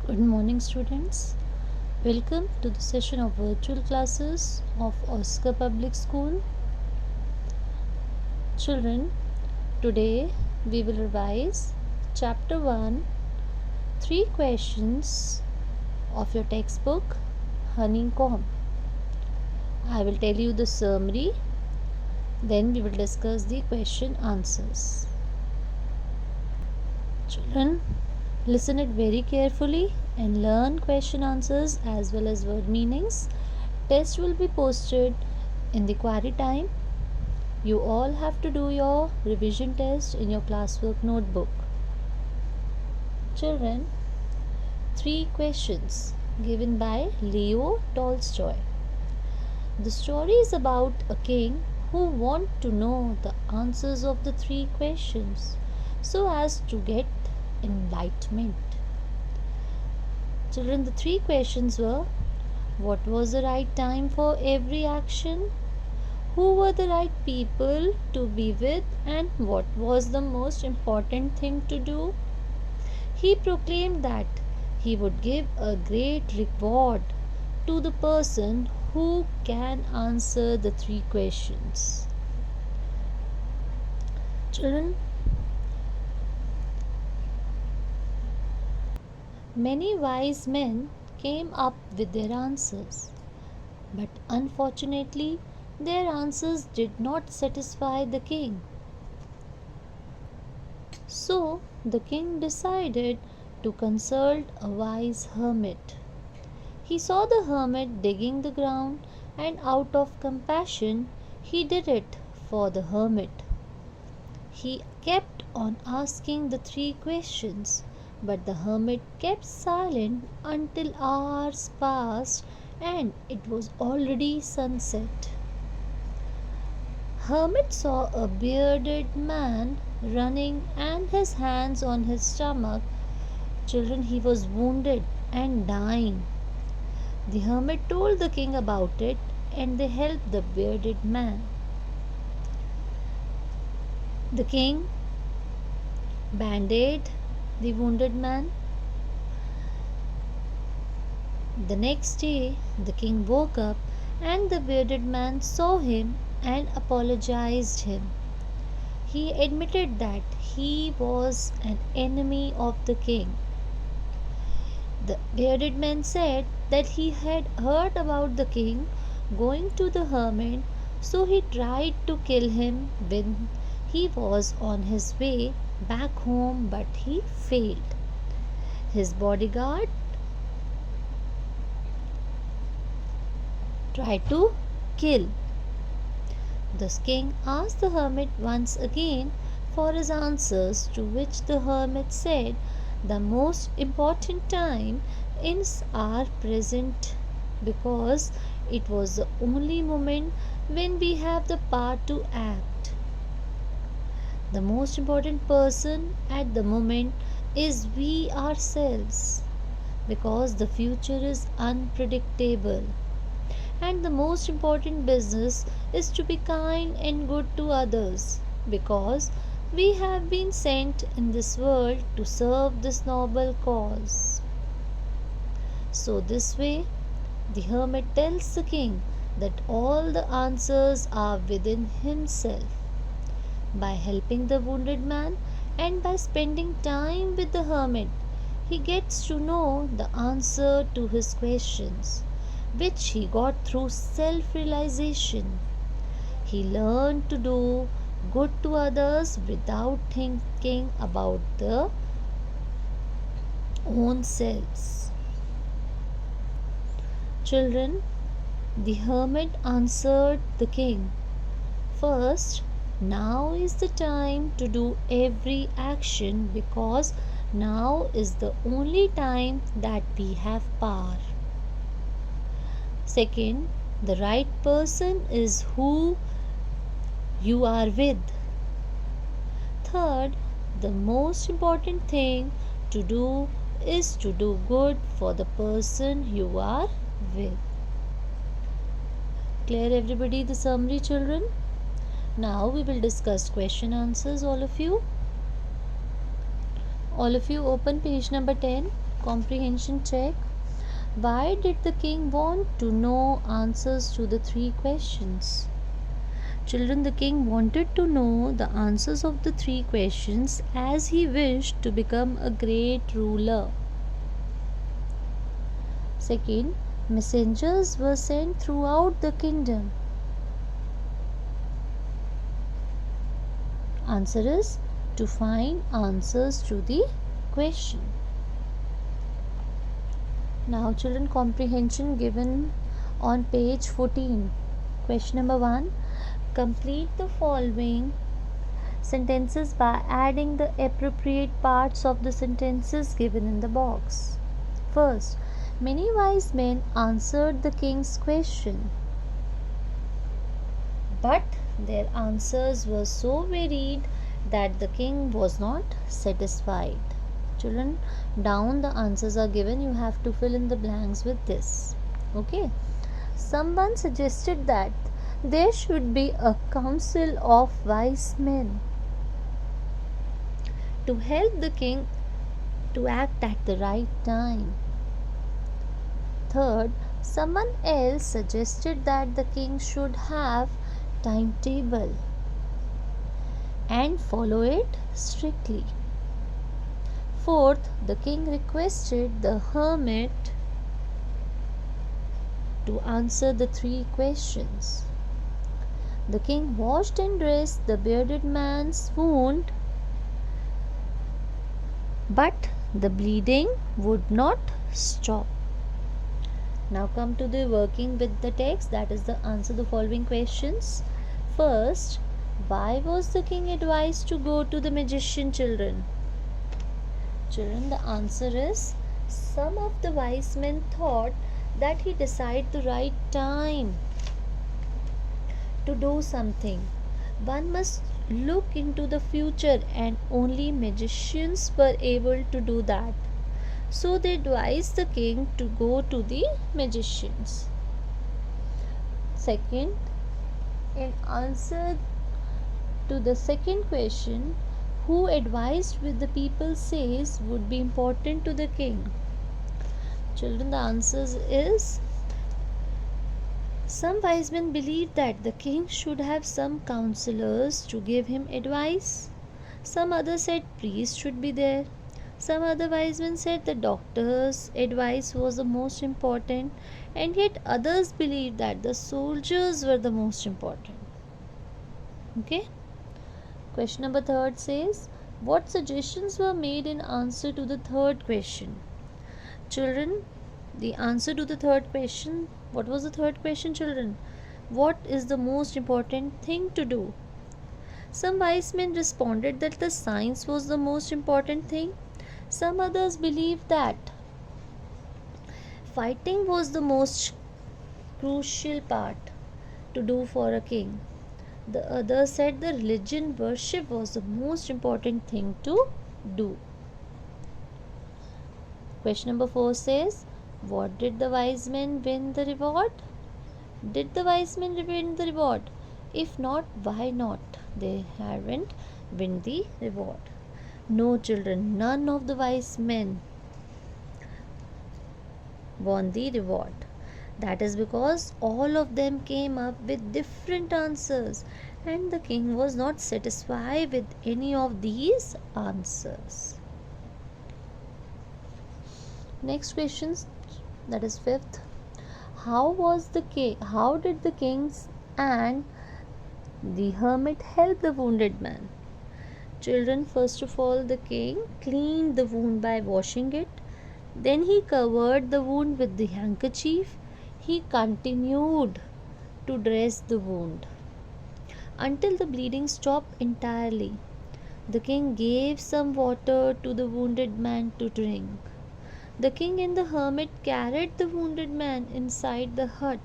Good morning, students. Welcome to the session of virtual classes of Oscar Public School. Children, today we will revise Chapter 1, 3 questions of your textbook, Honeycomb. I will tell you the summary, then we will discuss the question answers. Children, listen it very carefully and learn question answers as well as word meanings. Test will be posted in the query time. You all have to do your revision test in your classwork notebook. Children, 3 questions given by Leo Tolstoy. The story is about a king who wants to know the answers of the 3 questions so as to get enlightenment. Children, the 3 questions were: what was the right time for every action? Who were the right people to be with, and what was the most important thing to do? He proclaimed that he would give a great reward to the person who can answer the 3 questions. Children, many wise men came up with their answers, but unfortunately, their answers did not satisfy the king. So the king decided to consult a wise hermit. He saw the hermit digging the ground, and out of compassion, he did it for the hermit. He kept on asking the 3 questions, but the hermit kept silent until hours passed and it was already sunset. Hermit saw a bearded man running and his hands on his stomach. Children, he was wounded and dying. The hermit told the king about it and they helped the bearded man. The king bandaged the wounded man. The next day, the king woke up and the bearded man saw him and apologized him. He admitted that he was an enemy of the king. The bearded man said that he had heard about the king going to the hermit, so he tried to kill him when he was on his way back home, but he failed. His bodyguard tried to kill. The king asked the hermit once again for his answers, to which the hermit said, the most important time is our present, because it was the only moment when we have the power to act. The most important person at the moment is we ourselves, because the future is unpredictable. And the most important business is to be kind and good to others, because we have been sent in this world to serve this noble cause. So this way, the hermit tells the king that all the answers are within himself. By helping the wounded man and by spending time with the hermit, he gets to know the answer to his questions, which he got through self-realization. He learned to do good to others without thinking about their own selves. Children, the hermit answered the king, first, now is the time to do every action, because now is the only time that we have power. Second, the right person is who you are with. Third, the most important thing to do is to do good for the person you are with. Clear everybody the summary, children? Now we will discuss question answers, all of you. All of you open page number 10. comprehension check. Why did the king want to know answers to the three questions? Children, the king wanted to know the answers of the three questions as he wished to become a great ruler. Second, messengers were sent throughout the kingdom. Answer is to find answers to the question. Now children, comprehension given on page 14. Question number 1. Complete the following sentences by adding the appropriate parts of the sentences given in the box. First, many wise men answered the king's question, but their answers were so varied that the king was not satisfied. Children, down the answers are given. You have to fill in the blanks with this. Okay. Someone suggested that there should be a council of wise men to help the king to act at the right time. Third, someone else suggested that the king should have timetable and follow it strictly. Fourth, the king requested the hermit to answer the three questions. The king washed and dressed the bearded man's wound, but the bleeding would not stop. Now come to the working with the text, that is the answer the following questions. First, why was the king advised to go to the magician, children? Children, the answer is some of the wise men thought that he decided the right time to do something. One must look into the future, and only magicians were able to do that. So they advised the king to go to the magicians. Second, in answer to the second question, who advised with the people says would be important to the king. Children, the answer is some wise men believed that the king should have some counselors to give him advice. Some others said priests should be there. Some other wise men said the doctor's advice was the most important, and yet others believed that the soldiers were the most important. Okay? Question number 3 says, what suggestions were made in answer to the third question? Children, the answer to the third question, what was the third question, children? What is the most important thing to do? Some wise men responded that the science was the most important thing. Some others believed that fighting was the most crucial part to do for a king. The others said the religion worship was the most important thing to do. Question number 4 says, what did the wise men win the reward? Did the wise men win the reward? If not, why not? They haven't won the reward. No, children, none of the wise men won the reward. That is because all of them came up with different answers, and the king was not satisfied with any of these answers. Next question, that is 5th. How did the kings and the hermit help the wounded man? Children, first of all, the king cleaned the wound by washing it. Then he covered the wound with the handkerchief. He continued to dress the wound until the bleeding stopped entirely. The king gave some water to the wounded man to drink. The king and the hermit carried the wounded man inside the hut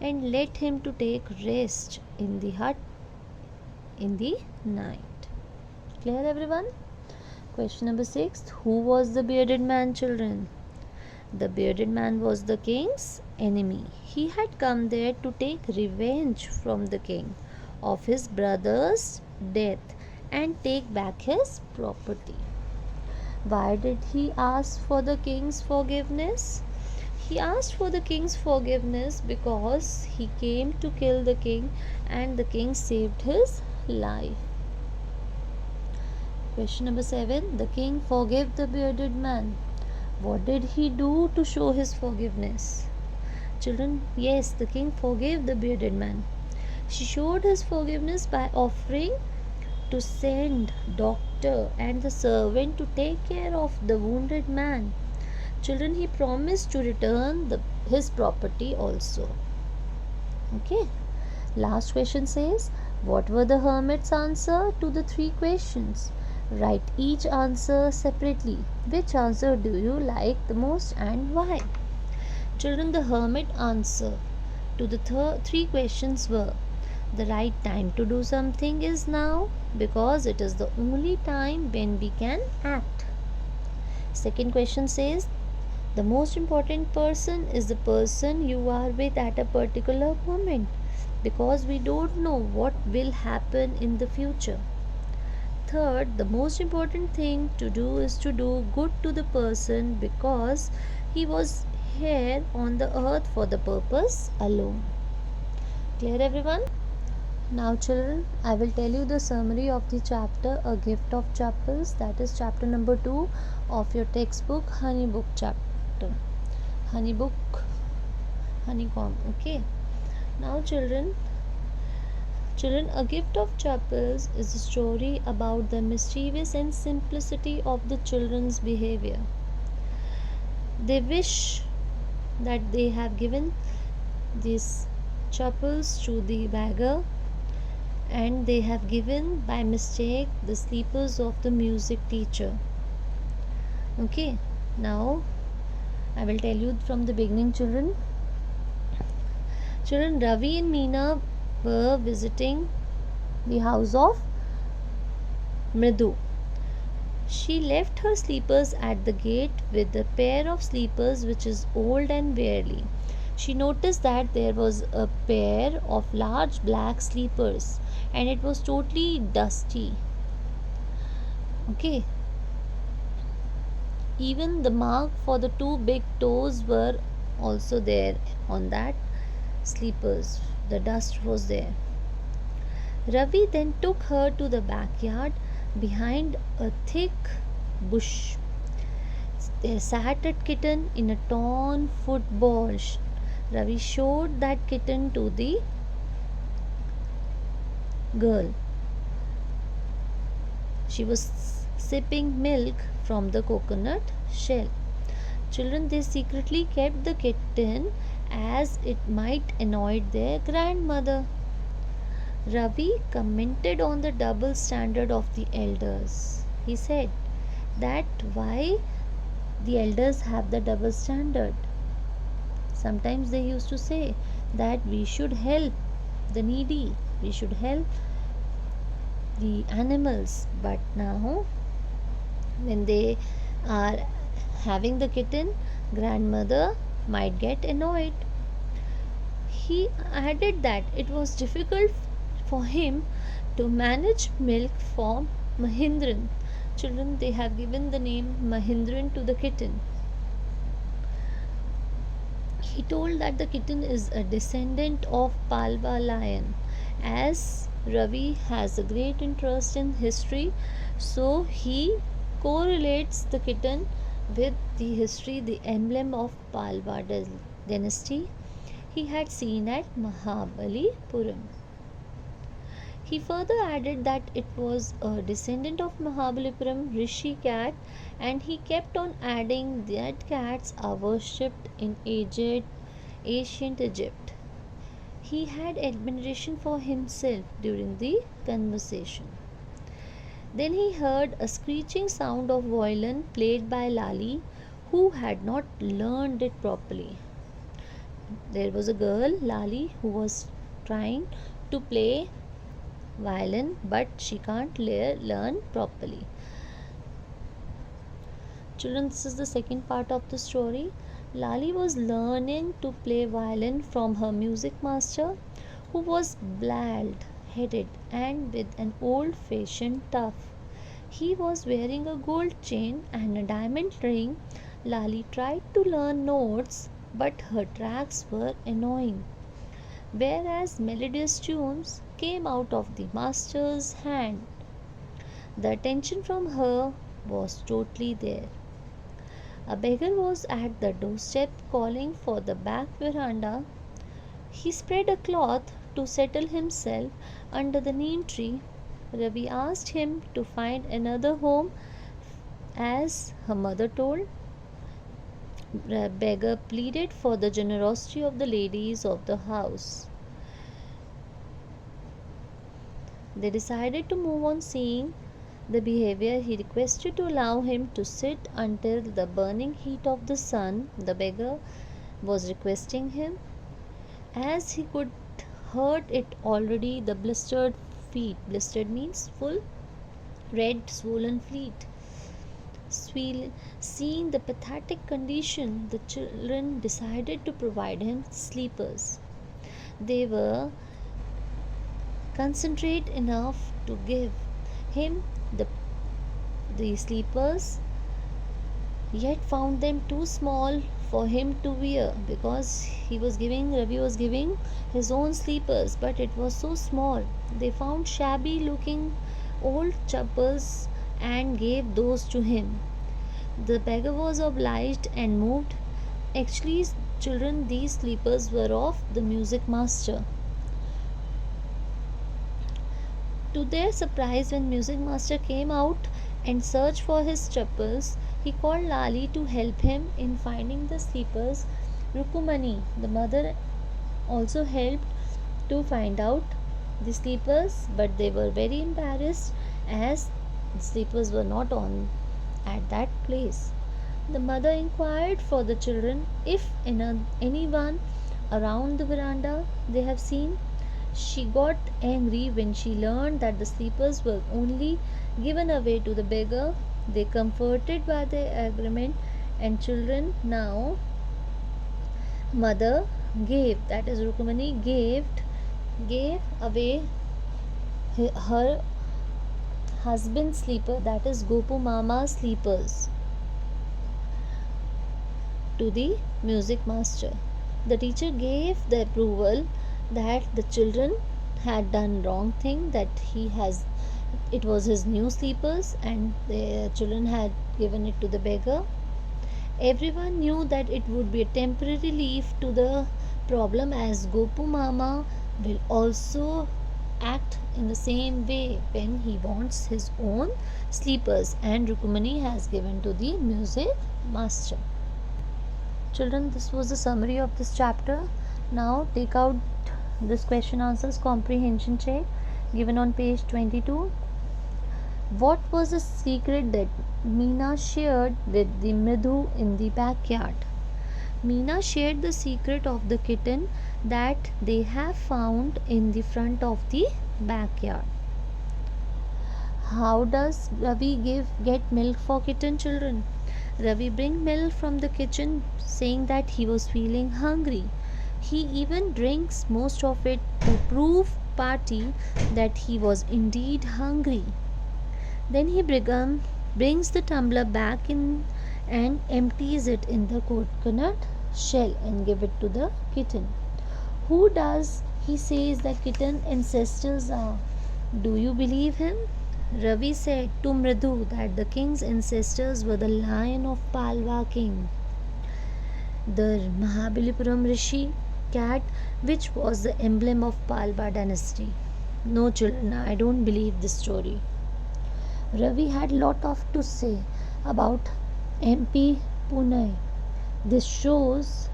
and let him to take rest in the hut in the night. Clear, everyone? Question number 6. Who was the bearded man, children? The bearded man was the king's enemy. He had come there to take revenge from the king of his brother's death and take back his property. Why did he ask for the king's forgiveness? He asked for the king's forgiveness because he came to kill the king and the king saved his life. Question number 7. The king forgave the bearded man. What did he do to show his forgiveness? Children, yes, the king forgave the bearded man. She showed his forgiveness by offering to send doctor and the servant to take care of the wounded man. Children, he promised to return his property also. Okay. Last question says, what were the hermit's answer to the 3 questions? Write each answer separately. Which answer do you like the most and why? Children, the hermit answer to the 3 questions were, the right time to do something is now because it is the only time when we can act. Second question says, the most important person is the person you are with at a particular moment because we don't know what will happen in the future. Third, the most important thing to do is to do good to the person because he was here on the earth for the purpose alone. Clear, everyone? Now children, I will tell you the summary of the chapter A Gift of Chapels, that is chapter number 2 of your textbook Honeybook chapter. Honeycomb. Okay. Now children, A Gift of Chapels is a story about the mischievous and simplicity of the children's behavior. They wish that they have given these chapels to the beggar, and they have given by mistake the sleepers of the music teacher. Okay, now I will tell you from the beginning, children. Children, Ravi and Meena were visiting the house of Mridu. She left her sleepers at the gate with a pair of sleepers which is old and weary. She noticed that there was a pair of large black sleepers and it was totally dusty. Okay. Even the mark for the 2 big toes were also there on that sleepers. The dust was there. Ravi then took her to the backyard behind a thick bush. There sat a kitten in a torn football. Ravi showed that kitten to the girl. She was sipping milk from the coconut shell. Children, they secretly kept the kitten as it might annoy their grandmother. Ravi commented on the double standard of the elders. He said that why the elders have the double standard. Sometimes they used to say that we should help the needy, we should help the animals, but now when they are having the kitten, grandmother might get annoyed. He added that it was difficult for him to manage milk for Mahindran. Children, they have given the name Mahindran to the kitten. He told that the kitten is a descendant of Palwa lion. As Ravi has a great interest in history, so he correlates the kitten with the history, the emblem of Palwa dynasty he had seen at Mahabalipuram. He further added that it was a descendant of Mahabalipuram Rishi cat, and he kept on adding that cats are worshipped in ancient Egypt. He had admiration for himself during the conversation. Then he heard a screeching sound of violin played by Lali, who had not learned it properly. There was a girl, Lali, who was trying to play violin, but she can't learn properly. Children, this is the second part of the story. Lali was learning to play violin from her music master, who was bald headed and with an old fashioned tuff. He was wearing a gold chain and a diamond ring. Lali tried to learn notes, but her tracks were annoying, whereas melodious tunes came out of the master's hand. The attention from her was totally there. A beggar was at the doorstep calling for the back veranda. He spread a cloth to settle himself under the neem tree. Ravi asked him to find another home as her mother told. The beggar pleaded for the generosity of the ladies of the house. They decided to move on. Seeing the behavior, he requested to allow him to sit until the burning heat of the sun. The beggar was requesting him as he could hurt it already. The blistered feet, blistered means full, red, swollen feet. Seeing the pathetic condition, the children decided to provide him sleepers. They were concentrate enough to give him the, the sleepers, yet found them too small for him to wear, because Ravi was giving his own sleepers, but it was so small. They found shabby looking old chappals and gave those to him. The beggar was obliged and moved. Actually, children, these sleepers were of the music master. To their surprise, when music master came out and searched for his chappals, he called Lali to help him in finding the sleepers. Rukumani, the mother, also helped to find out the sleepers, but they were very embarrassed as the sleepers were not on at that place. The mother inquired for the children if anyone around the veranda they have seen. She got angry when she learned that the sleepers were only given away to the beggar. They comforted by the agreement and children now mother gave, that is Rukumani gave away her husband's sleeper, that is Gopu Mama's sleepers, to the music master. The teacher gave the approval that the children had done wrong thing, that it was his new sleepers and the children had given it to the beggar. Everyone knew that it would be a temporary relief to the problem, as Gopu Mama will also act in the same way when he wants his own sleepers, and Rukumani has given to the music master. Children, this was the summary of this chapter. Now take out this question answers comprehension check given on page 22. What was the secret that Meena shared with the Mridhu in the backyard? Meena shared the secret of the kitten that they have found in the front of the backyard. How does Ravi get milk for kitten, children? Ravi bring milk from the kitchen, saying that he was feeling hungry. He even drinks most of it to prove party that he was indeed hungry. Then he brings the tumbler back in and empties it in the coconut shell and give it to the kitten. Who does he says that kitten ancestors are? Do you believe him? Ravi said to Mridhu that the king's ancestors were the lion of Palwa king, the Mahabalipuram Rishi cat, which was the emblem of Palwa dynasty. No, children, I don't believe this story. Ravi had lot of to say about MP Pune. This shows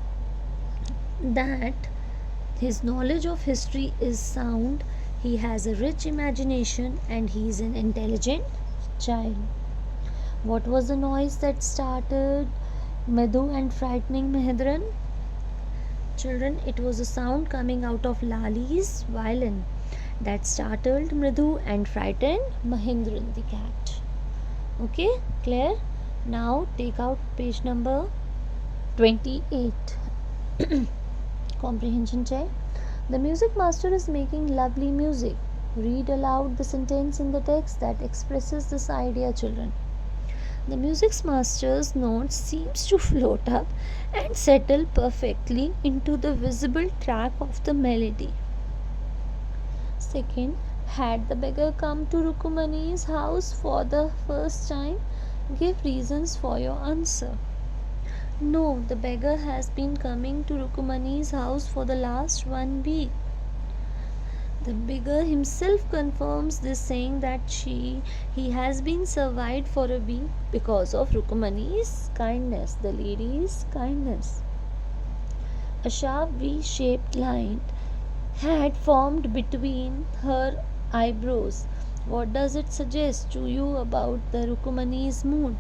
that his knowledge of history is sound. He has a rich imagination and he is an intelligent child. What was the noise that started Madhu and frightening Mahedran? Children, it was a sound coming out of Lali's violin that startled Mridhu and frightened Mahindran the cat. Okay, clear? Now take out page number 28. Comprehension check. The music master is making lovely music. Read aloud the sentence in the text that expresses this idea, children. The music's master's notes seems to float up and settle perfectly into the visible track of the melody. Second, had the beggar come to Rukumani's house for the first time? Give reasons for your answer. No, the beggar has been coming to Rukumani's house for the last 1 week. The beggar himself confirms this, saying that he has been survived for a week because of Rukumani's kindness, the lady's kindness. A sharp V-shaped line had formed between her eyebrows. What does it suggest to you about the Rukumani's mood?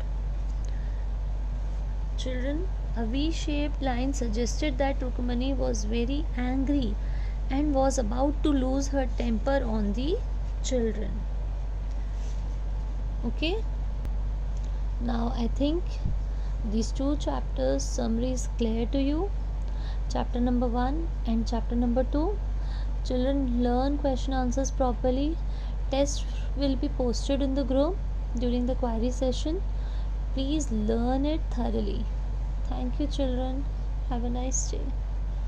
Children, a V-shaped line suggested that Rukumani was very angry and was about to lose her temper on the children. Okay? Now I think these two chapters summary is clear to you. Chapter number 1 and chapter number 2. Children, learn question answers properly. Test will be posted in the group during the query session. Please learn it thoroughly. Thank you, children. Have a nice day.